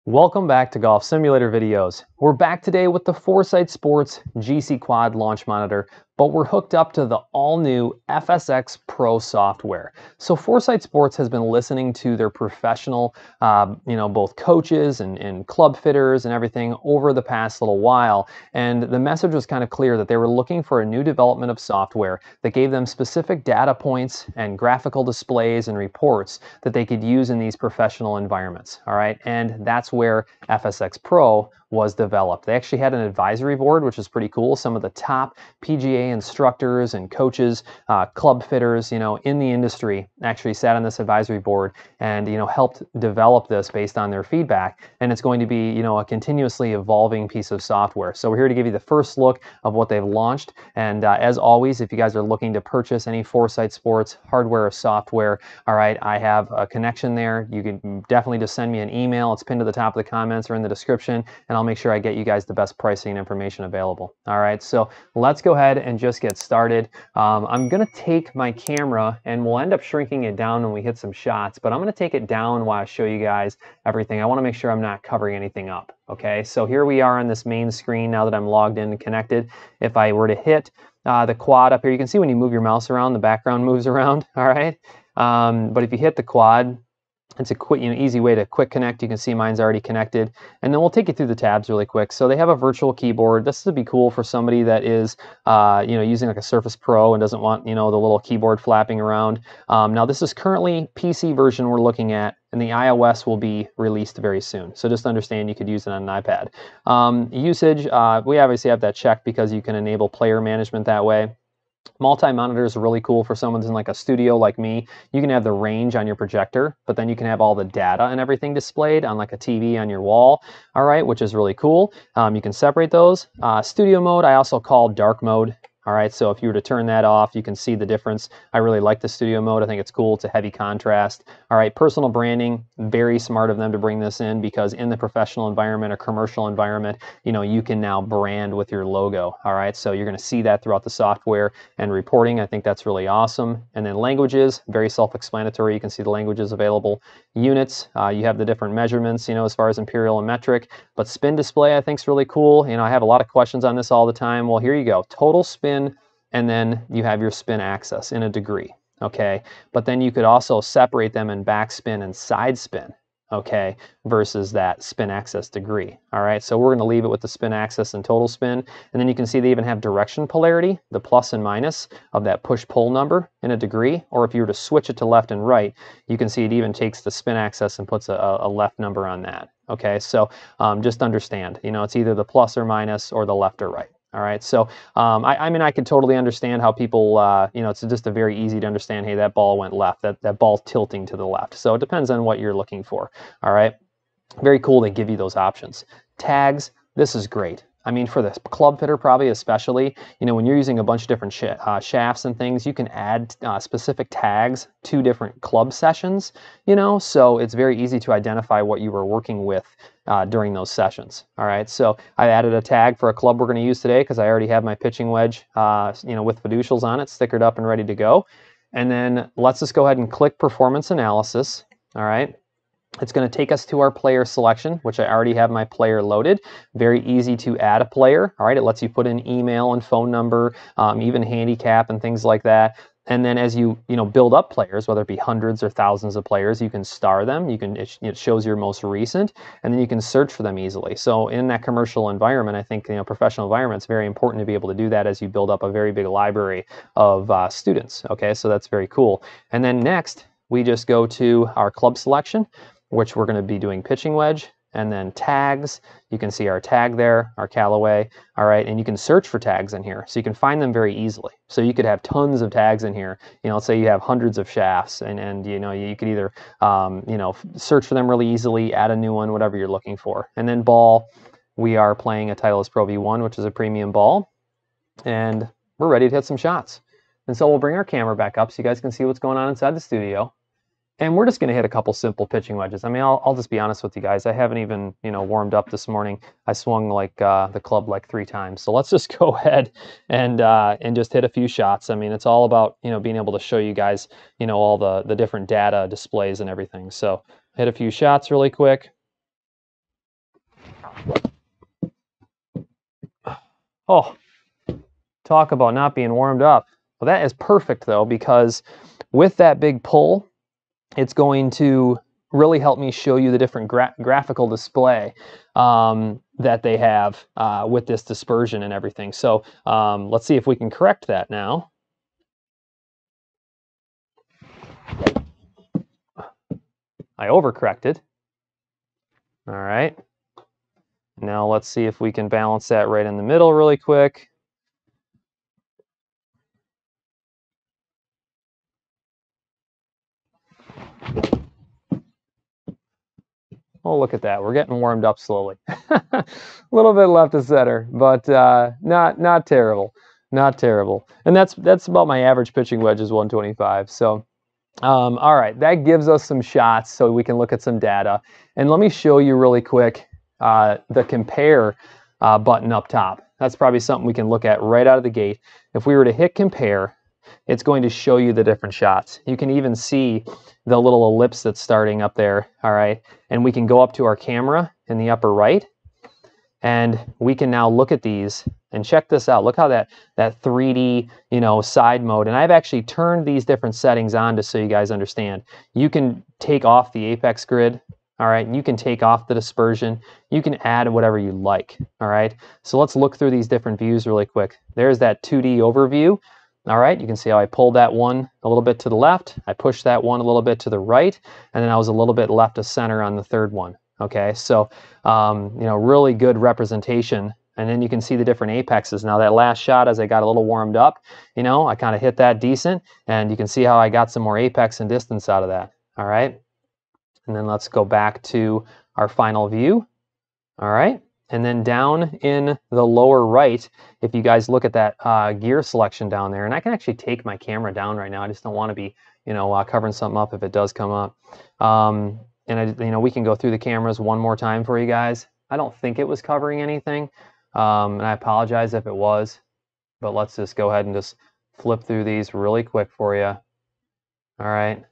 Welcome back to Golf Simulator videos. We're back today with the Foresight Sports GCQUAD launch monitor, but we're hooked up to the all-new FSX Pro software. So Foresight Sports has been listening to their professional, both coaches and club fitters and everything over the past little while, and the message was kind of clear that they were looking for a new development of software that gave them specific data points and graphical displays and reports that they could use in these professional environments, all right? And that's where FSX Pro was developed. They actually had an advisory board, which is pretty cool. Some of the top PGA instructors and coaches, club fitters, in the industry actually sat on this advisory board and, helped develop this based on their feedback. And it's going to be, a continuously evolving piece of software. So we're here to give you the first look of what they've launched. And as always, if you guys are looking to purchase any Foresight Sports hardware or software, all right, I have a connection there. You can definitely just send me an email. It's pinned to the top of the comments or in the description, and I'll make sure I get you guys the best pricing and information available. All right, so let's go ahead and just get started. I'm gonna take my camera and we'll end up shrinking it down when we hit some shots, but I'm gonna take it down while I show you guys everything. I wanna make sure I'm not covering anything up, okay? So here we are on this main screen now that I'm logged in and connected. If I were to hit the quad up here, you can see when you move your mouse around, the background moves around, all right? But if you hit the quad, it's a quick, easy way to quick connect. You can see mine's already connected. And then we'll take you through the tabs really quick. So they have a virtual keyboard. This would be cool for somebody that is, using like a Surface Pro and doesn't want, the little keyboard flapping around. Now this is currently PC version we're looking at, and the iOS will be released very soon. So just understand you could use it on an iPad. Usage, we obviously have that checked because you can enable player management that way. Multi-monitor is really cool for someone who's in like a studio like me. You can have the range on your projector, but then you can have all the data and everything displayed on like a TV on your wall, all right, which is really cool. You can separate those. Studio mode, I also call dark mode. All right, so if you were to turn that off, you can see the difference. I really like the studio mode. I think it's cool. It's a heavy contrast. All right, personal branding, very smart of them to bring this in because in the professional environment or commercial environment, you can now brand with your logo. All right, so you're going to see that throughout the software and reporting. I think that's really awesome. And then languages, very self-explanatory. You can see the languages available. Units, you have the different measurements, as far as imperial and metric. But spin display, I think is really cool. I have a lot of questions on this all the time. Well, here you go. Total spin, and then you have your spin axis in a degree, okay? But then you could also separate them in backspin and side spin, okay, versus that spin axis degree, all right? So we're gonna leave it with the spin axis and total spin, and then you can see they even have direction polarity, the plus and minus of that push-pull number in a degree, or if you were to switch it to left and right, you can see it even takes the spin axis and puts a left number on that, okay? So just understand, it's either the plus or minus or the left or right. All right, so I mean, I could totally understand how people, it's just a very easy to understand, hey, that ball went left, that ball's tilting to the left. So it depends on what you're looking for, all right? Very cool they give you those options. Tags, this is great. I mean, for the club fitter probably especially, when you're using a bunch of different shafts and things, you can add specific tags to different club sessions, so it's very easy to identify what you were working with during those sessions. All right, so I added a tag for a club we're going to use today because I already have my pitching wedge, with fiducials on it, stickered up and ready to go. And then let's just go ahead and click Performance Analysis. All right. It's going to take us to our player selection, which I already have my player loaded. Very easy to add a player. All right, it lets you put in email and phone number, even handicap and things like that. And then as you build up players, whether it be hundreds or thousands of players, you can star them. It shows your most recent, and then you can search for them easily. So in that commercial environment, I think professional environment, it's very important to be able to do that as you build up a very big library of students. Okay, so that's very cool. And then next, we just go to our club selection, which we're going to be doing pitching wedge, and then tags. You can see our tag there, our Callaway, all right, and you can search for tags in here, so you can find them very easily. So you could have tons of tags in here. Let's say you have hundreds of shafts, and you could either search for them really easily, add a new one, whatever you're looking for. And then ball, we are playing a Titleist Pro V1, which is a premium ball, and we're ready to hit some shots. And so we'll bring our camera back up so you guys can see what's going on inside the studio. And we're just going to hit a couple simple pitching wedges. I mean, I'll just be honest with you guys. I haven't even, warmed up this morning. I swung like the club like 3 times. So let's just go ahead and just hit a few shots. I mean, it's all about, being able to show you guys, all the different data displays and everything. So hit a few shots really quick. Oh, talk about not being warmed up. Well, that is perfect though, because with that big pull, it's going to really help me show you the different graphical display that they have with this dispersion and everything. So let's see if we can correct that now. I overcorrected. All right. Now let's see if we can balance that right in the middle really quick. Oh, look at that. We're getting warmed up slowly. A little bit left of center, but not terrible. Not terrible. And that's about my average pitching wedge is 125. So all right, that gives us some shots so we can look at some data. And let me show you really quick the compare button up top. That's probably something we can look at right out of the gate. If we were to hit compare, it's going to show you the different shots. You can even see the little ellipse that's starting up there, all right? And we can go up to our camera in the upper right, and we can now look at these and check this out. Look how that 3D, side mode, and I've actually turned these different settings on just so you guys understand. You can take off the apex grid, all right? You can take off the dispersion. You can add whatever you like, all right? So let's look through these different views really quick. There's that 2D overview. All right, you can see how I pulled that one a little bit to the left. I pushed that one a little bit to the right, and then I was a little bit left of center on the third one. Okay, so really good representation. And then you can see the different apexes. Now that last shot, as I got a little warmed up, I kind of hit that decent, and you can see how I got some more apex and distance out of that. All right, and then let's go back to our final view. All right. And then down in the lower right, if you guys look at that gear selection down there, and I can actually take my camera down right now. I just don't want to be, covering something up if it does come up. And we can go through the cameras one more time for you guys. I don't think it was covering anything, and I apologize if it was, but let's just go ahead and just flip through these really quick for you. All right.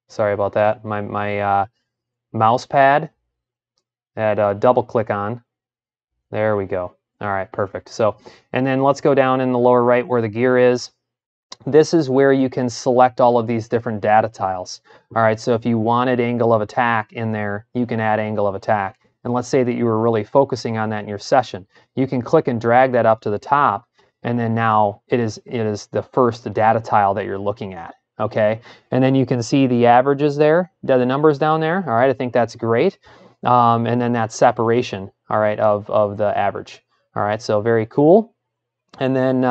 Sorry about that. My mouse pad had double click on. There we go. All right, perfect. So, and then let's go down in the lower right where the gear is. This is where you can select all of these different data tiles. All right, so if you wanted angle of attack in there, you can add angle of attack. And let's say that you were really focusing on that in your session. You can click and drag that up to the top, and then now it is the first data tile that you're looking at. Okay, and then you can see the averages there, the numbers down there. All right, I think that's great. And then that separation, all right, of the average. All right, so very cool. And then,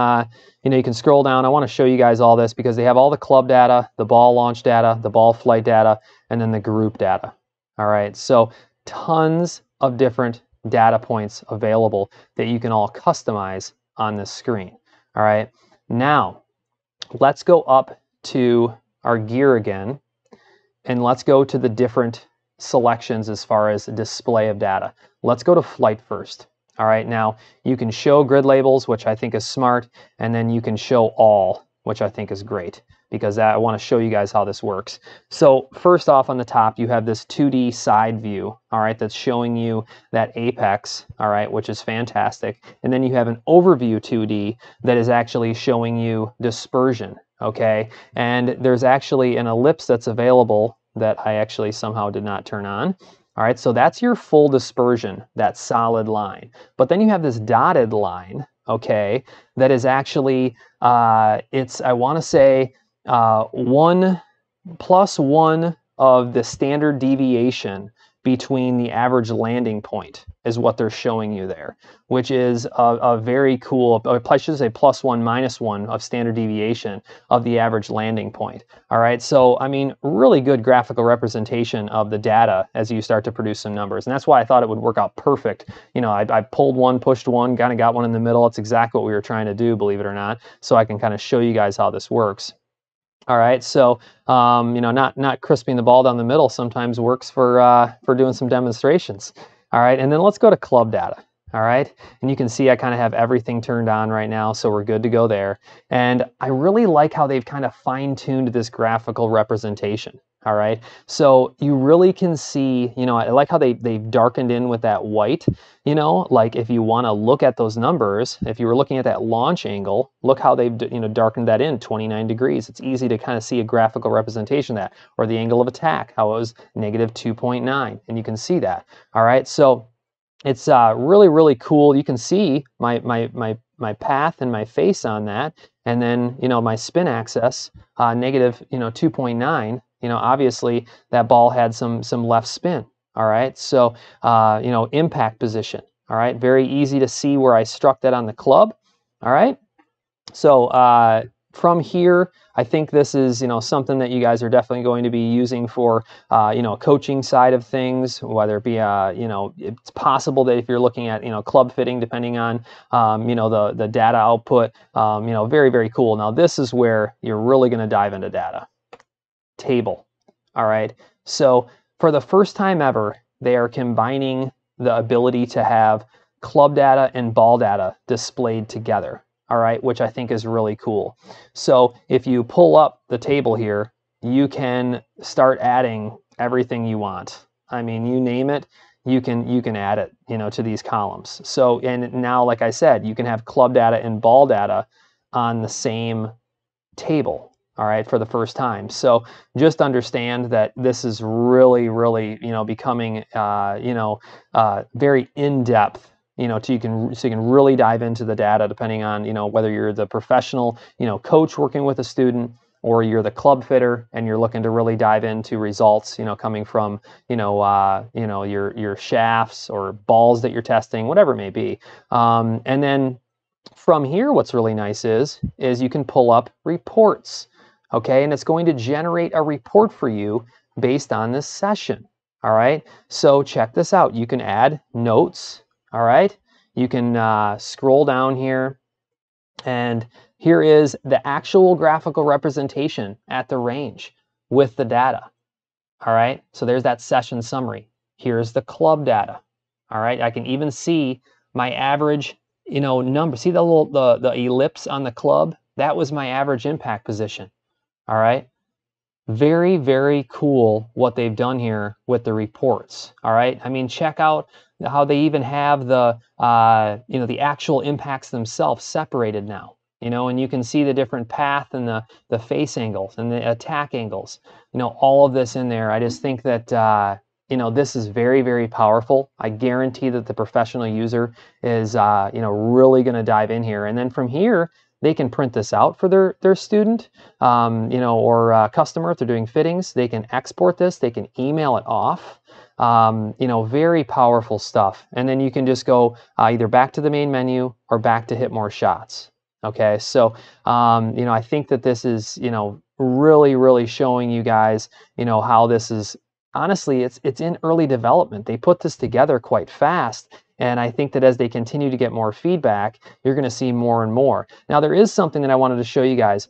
you can scroll down. I want to show you guys all this because they have all the club data, the ball launch data, the ball flight data, and then the group data. All right, so tons of different data points available that you can all customize on this screen. All right, now let's go up to our gear again, and let's go to the different selections as far as display of data. Let's go to flight first. All right, now you can show grid labels, which I think is smart, and then you can show all, which I think is great because I want to show you guys how this works. So first off on the top, you have this 2D side view, all right, that's showing you that apex, all right, which is fantastic. And then you have an overview 2D that is actually showing you dispersion, okay? And there's actually an ellipse that's available that I actually somehow did not turn on. All right, so that's your full dispersion, that solid line. But then you have this dotted line, okay, that is actually, I want to say 1 + 1 of the standard deviation between the average landing point is what they're showing you there, which is a very cool, I should say +1 - 1 of standard deviation of the average landing point. All right, so I mean, really good graphical representation of the data as you start to produce some numbers. And that's why I thought it would work out perfect. I pulled one, pushed one, kind of got one in the middle. It's exactly what we were trying to do, believe it or not. So I can kind of show you guys how this works. All right, so not crisping the ball down the middle sometimes works for doing some demonstrations. All right, and then let's go to club data. All right, and you can see I kind of have everything turned on right now, so we're good to go there. And I really like how they've kind of fine-tuned this graphical representation. All right, so you really can see, you know, I like how they've darkened in with that white, you know, like if you want to look at those numbers, if you were looking at that launch angle, look how they've, you know, darkened that in 29 degrees. It's easy to kind of see a graphical representation of that, or the angle of attack, how it was negative 2.9, and you can see that. All right, so it's really, really cool. You can see my path and my face on that, and then, you know, my spin axis, negative, you know, 2.9. You know, obviously that ball had some left spin. All right, so you know, impact position. All right, very easy to see where I struck that on the club. All right, so from here, I think this is, you know, something that you guys are definitely going to be using for, you know, coaching side of things, whether it be, you know, it's possible that if you're looking at, you know, club fitting, depending on, you know, the data output, you know, very, very cool. Now, this is where you're really going to dive into data. Table. All right. So for the first time ever, they are combining the ability to have club data and ball data displayed together. All right, which I think is really cool. So if you pull up the table here, you can start adding everything you want. I mean, you name it, you can add it, you know, to these columns. So, and now, like I said, you can have club data and ball data on the same table. All right, for the first time. So just understand that this is really, really, you know, becoming, you know, very in-depth, you know, so you can really dive into the data, depending on, you know, whether you're the professional, you know, coach working with a student, or you're the club fitter and you're looking to really dive into results, you know, coming from, you know, your shafts or balls that you're testing, whatever it may be. And then from here, what's really nice is you can pull up reports. Okay, and it's going to generate a report for you based on this session. All right, so check this out. You can add notes. All right, you can scroll down here, and here is the actual graphical representation at the range with the data. All right, so there's that session summary. Here's the club data. All right, I can even see my average, you know, number. See the little the ellipse on the club? That was my average impact position. All right, very, very cool what they've done here with the reports. All right, I mean, check out how they even have the, you know, the actual impacts themselves separated now. You know, and you can see the different path and the face angles and the attack angles. You know, all of this in there. I just think that, you know, this is very, very powerful. I guarantee that the professional user is, you know, really going to dive in here. And then from here, they can print this out for their student, you know, or customer if they're doing fittings. They can export this. They can email it off. You know, very powerful stuff. And then you can just go either back to the main menu or back to hit more shots. Okay, so you know, I think that this is, you know, really, really showing you guys, you know, how this is. Honestly, it's in early development. They put this together quite fast. And I think that as they continue to get more feedback, you're going to see more and more. Now, there is something that I wanted to show you guys.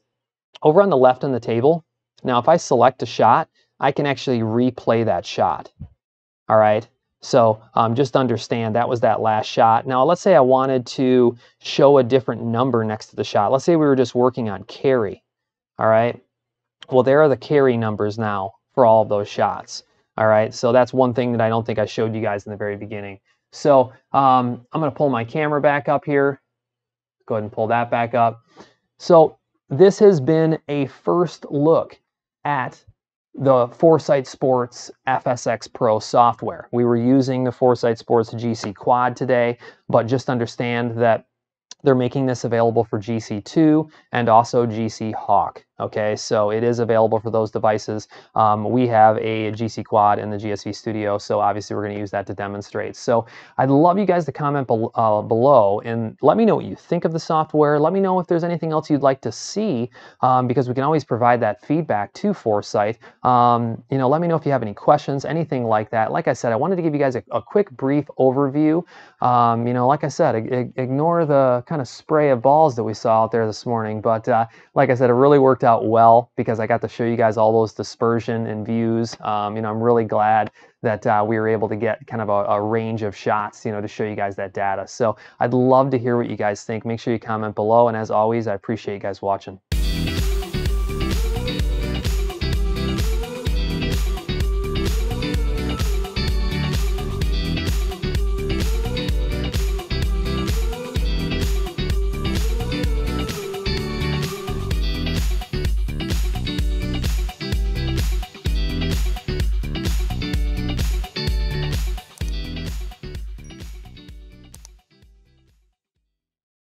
Over on the left on the table, now if I select a shot, I can actually replay that shot. All right, so just understand that was that last shot. Now, let's say I wanted to show a different number next to the shot. Let's say we were just working on carry. All right, well, there are the carry numbers now for all of those shots. All right, so that's one thing that I don't think I showed you guys in the very beginning. So I'm going to pull my camera back up here. Go ahead and pull that back up. So this has been a first look at the Foresight Sports FSX Pro software. We were using the Foresight Sports GCQUAD today, but just understand that they're making this available for GC2 and also GC Hawk. Okay, so it is available for those devices. We have a GCQUAD in the GSV studio, so obviously we're going to use that to demonstrate. So I'd love you guys to comment below and let me know what you think of the software. Let me know if there's anything else you'd like to see, because we can always provide that feedback to Foresight. You know, let me know if you have any questions, anything like that. Like I said, I wanted to give you guys a quick, brief overview. You know, like I said, ignore the kind of spray of balls that we saw out there this morning, but like I said, it really worked out well because I got to show you guys all those dispersion and views. You know, I'm really glad that we were able to get kind of a range of shots, you know, to show you guys that data. So I'd love to hear what you guys think. Make sure you comment below, and as always, I appreciate you guys watching.